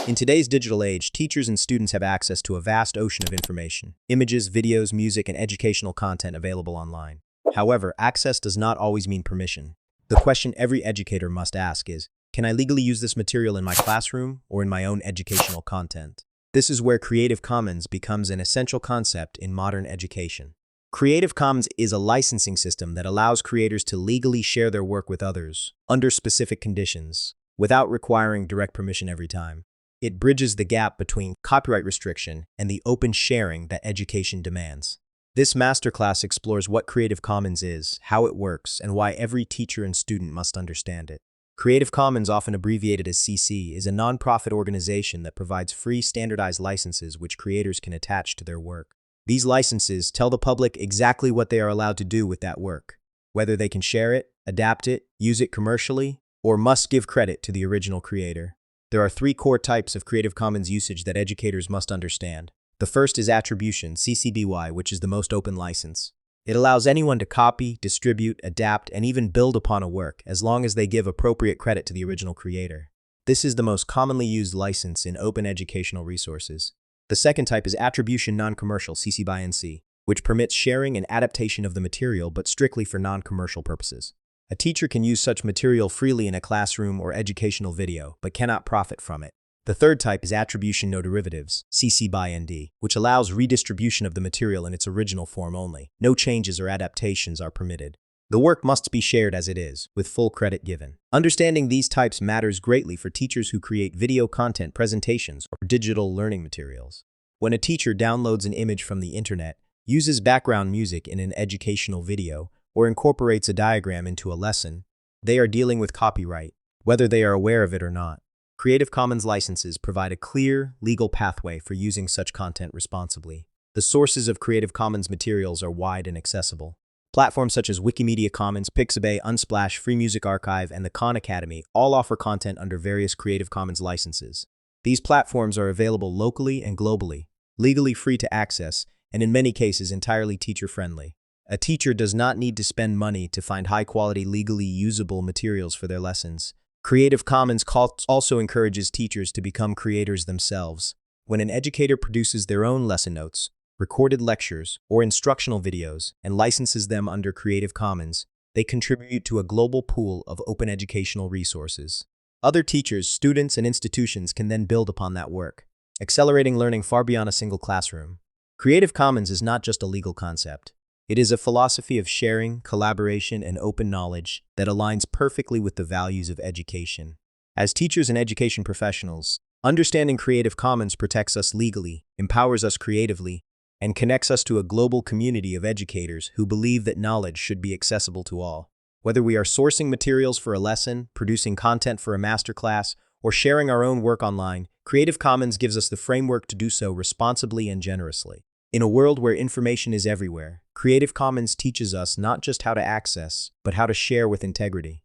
In today's digital age, teachers and students have access to a vast ocean of information, images, videos, music, and educational content available online. However, access does not always mean permission. The question every educator must ask is, can I legally use this material in my classroom or in my own educational content? This is where Creative Commons becomes an essential concept in modern education. Creative Commons is a licensing system that allows creators to legally share their work with others under specific conditions, without requiring direct permission every time. It bridges the gap between copyright restriction and the open sharing that education demands. This masterclass explores what Creative Commons is, how it works, and why every teacher and student must understand it. Creative Commons, often abbreviated as CC, is a nonprofit organization that provides free standardized licenses which creators can attach to their work. These licenses tell the public exactly what they are allowed to do with that work, whether they can share it, adapt it, use it commercially, or must give credit to the original creator. There are three core types of Creative Commons usage that educators must understand. The first is attribution, CC BY, which is the most open license. It allows anyone to copy, distribute, adapt, and even build upon a work, as long as they give appropriate credit to the original creator. This is the most commonly used license in open educational resources. The second type is attribution non-commercial, CC BY NC, which permits sharing and adaptation of the material but strictly for non-commercial purposes. A teacher can use such material freely in a classroom or educational video, but cannot profit from it. The third type is attribution no derivatives, CC BY ND, which allows redistribution of the material in its original form only. No changes or adaptations are permitted. The work must be shared as it is, with full credit given. Understanding these types matters greatly for teachers who create video content, presentations, or digital learning materials. When a teacher downloads an image from the internet, uses background music in an educational video, or incorporates a diagram into a lesson, they are dealing with copyright, whether they are aware of it or not. Creative Commons licenses provide a clear, legal pathway for using such content responsibly. The sources of Creative Commons materials are wide and accessible. Platforms such as Wikimedia Commons, Pixabay, Unsplash, Free Music Archive, and the Khan Academy all offer content under various Creative Commons licenses. These platforms are available locally and globally, legally free to access, and in many cases entirely teacher-friendly. A teacher does not need to spend money to find high-quality, legally usable materials for their lessons. Creative Commons also encourages teachers to become creators themselves. When an educator produces their own lesson notes, recorded lectures, or instructional videos and licenses them under Creative Commons, they contribute to a global pool of open educational resources. Other teachers, students, and institutions can then build upon that work, accelerating learning far beyond a single classroom. Creative Commons is not just a legal concept. It is a philosophy of sharing, collaboration, and open knowledge that aligns perfectly with the values of education. As teachers and education professionals, understanding Creative Commons protects us legally, empowers us creatively, and connects us to a global community of educators who believe that knowledge should be accessible to all. Whether we are sourcing materials for a lesson, producing content for a masterclass, or sharing our own work online, Creative Commons gives us the framework to do so responsibly and generously. In a world where information is everywhere, Creative Commons teaches us not just how to access, but how to share with integrity.